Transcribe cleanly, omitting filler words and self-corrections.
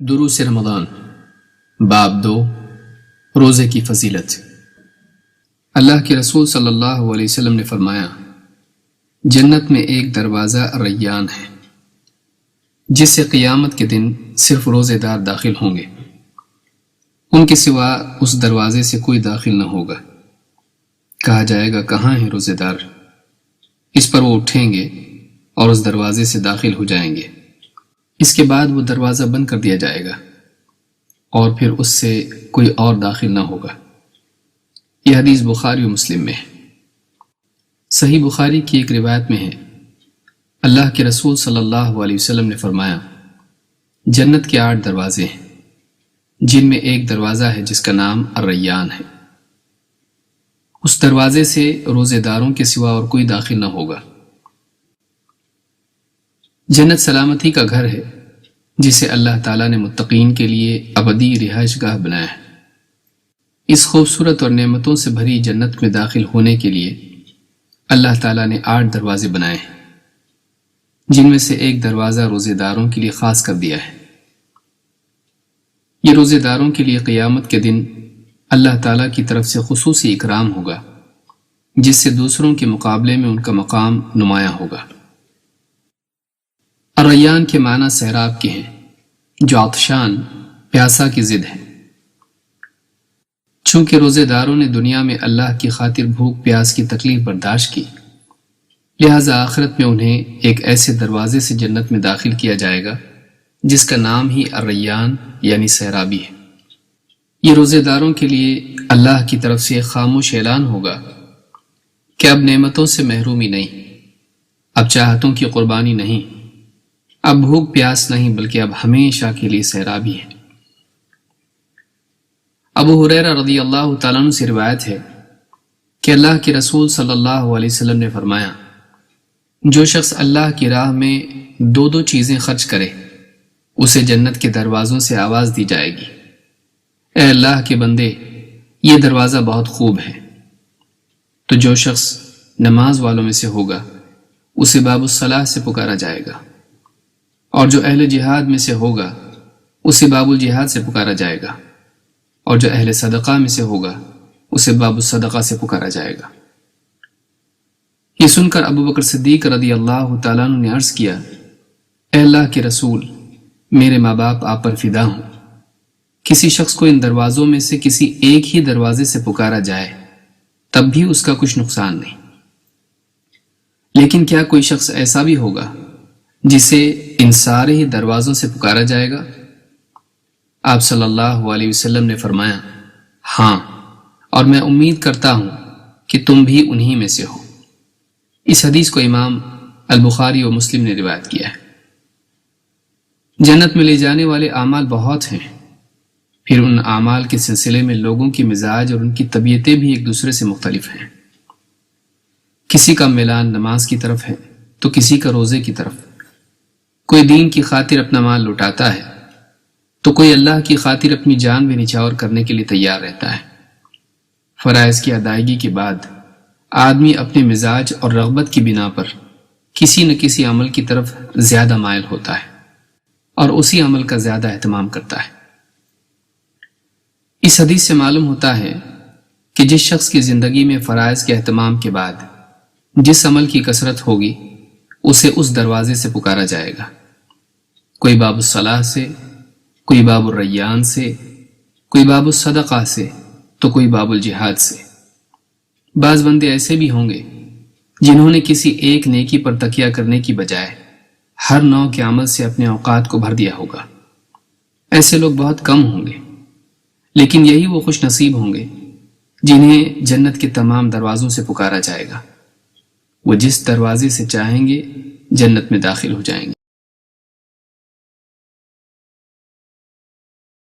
دروس رمضان باب 2 روزے کی فضیلت۔ اللہ کے رسول صلی اللہ علیہ وسلم نے فرمایا، جنت میں ایک دروازہ ریان ہے جس سے قیامت کے دن صرف روزے دار داخل ہوں گے، ان کے سوا اس دروازے سے کوئی داخل نہ ہوگا۔ کہا جائے گا کہاں ہیں روزے دار؟ اس پر وہ اٹھیں گے اور اس دروازے سے داخل ہو جائیں گے۔ اس کے بعد وہ دروازہ بند کر دیا جائے گا اور پھر اس سے کوئی اور داخل نہ ہوگا۔ یہ حدیث بخاری و مسلم میں ہے۔ صحیح بخاری کی ایک روایت میں ہے، اللہ کے رسول صلی اللہ علیہ وسلم نے فرمایا، جنت کے 8 دروازے ہیں جن میں ایک دروازہ ہے جس کا نام الریان ہے۔ اس دروازے سے روزے داروں کے سوا اور کوئی داخل نہ ہوگا۔ جنت سلامتی کا گھر ہے جسے اللہ تعالیٰ نے متقین کے لیے ابدی رہائش گاہ بنایا ہے۔ اس خوبصورت اور نعمتوں سے بھری جنت میں داخل ہونے کے لیے اللہ تعالیٰ نے 8 دروازے بنائے ہیں، جن میں سے ایک دروازہ روزے داروں کے لیے خاص کر دیا ہے۔ یہ روزے داروں کے لیے قیامت کے دن اللہ تعالیٰ کی طرف سے خصوصی اکرام ہوگا، جس سے دوسروں کے مقابلے میں ان کا مقام نمایاں ہوگا۔ الریان کے معنی سیراب کے ہیں جو عطشان پیاسا کی ضد ہے۔ چونکہ روزے داروں نے دنیا میں اللہ کی خاطر بھوک پیاس کی تکلیف برداشت کی، لہذا آخرت میں انہیں ایک ایسے دروازے سے جنت میں داخل کیا جائے گا جس کا نام ہی الریان یعنی سیرابی ہے۔ یہ روزے داروں کے لیے اللہ کی طرف سے ایک خاموش اعلان ہوگا کہ اب نعمتوں سے محرومی نہیں، اب چاہتوں کی قربانی نہیں، اب بھوک پیاس نہیں، بلکہ اب ہمیشہ کے لیے سیرابی ہے۔ ابو ہریرہ رضی اللہ تعالیٰ عنہ سے روایت ہے کہ اللہ کے رسول صلی اللہ علیہ وسلم نے فرمایا، جو شخص اللہ کی راہ میں 2 چیزیں خرچ کرے اسے جنت کے دروازوں سے آواز دی جائے گی، اے اللہ کے بندے، یہ دروازہ بہت خوب ہے۔ تو جو شخص نماز والوں میں سے ہوگا اسے باب الصلاح سے پکارا جائے گا، اور جو اہل جہاد میں سے ہوگا اسے باب الجہاد سے پکارا جائے گا، اور جو اہل صدقہ میں سے ہوگا اسے باب الصدقہ سے پکارا جائے گا۔ یہ سن کر ابو بکر صدیق رضی اللہ تعالیٰ عنہ نے عرض کیا، اے اللہ کے رسول، میرے ماں باپ آپ پر فدا ہوں، کسی شخص کو ان دروازوں میں سے کسی ایک ہی دروازے سے پکارا جائے تب بھی اس کا کچھ نقصان نہیں، لیکن کیا کوئی شخص ایسا بھی ہوگا جسے ان سارے ہی دروازوں سے پکارا جائے گا؟ آپ صلی اللہ علیہ وسلم نے فرمایا، ہاں، اور میں امید کرتا ہوں کہ تم بھی انہی میں سے ہو۔ اس حدیث کو امام البخاری و مسلم نے روایت کیا ہے۔ جنت میں لے جانے والے اعمال بہت ہیں، پھر ان اعمال کے سلسلے میں لوگوں کی مزاج اور ان کی طبیعتیں بھی ایک دوسرے سے مختلف ہیں۔ کسی کا میلان نماز کی طرف ہے تو کسی کا روزے کی طرف۔ کوئی دین کی خاطر اپنا مال لٹاتا ہے تو کوئی اللہ کی خاطر اپنی جان بھی نچھاور کرنے کے لیے تیار رہتا ہے۔ فرائض کی ادائیگی کے بعد آدمی اپنے مزاج اور رغبت کی بنا پر کسی نہ کسی عمل کی طرف زیادہ مائل ہوتا ہے اور اسی عمل کا زیادہ اہتمام کرتا ہے۔ اس حدیث سے معلوم ہوتا ہے کہ جس شخص کی زندگی میں فرائض کے اہتمام کے بعد جس عمل کی کثرت ہوگی اسے اس دروازے سے پکارا جائے گا، کوئی باب الصلاح سے، کوئی باب الریان سے، کوئی باب الصدقہ سے، تو کوئی باب الجہاد سے۔ بعض بندے ایسے بھی ہوں گے جنہوں نے کسی ایک نیکی پر تکیہ کرنے کی بجائے ہر نوع کے عمل سے اپنے اوقات کو بھر دیا ہوگا۔ ایسے لوگ بہت کم ہوں گے، لیکن یہی وہ خوش نصیب ہوں گے جنہیں جنت کے تمام دروازوں سے پکارا جائے گا۔ وہ جس دروازے سے چاہیں گے جنت میں داخل ہو جائیں گے۔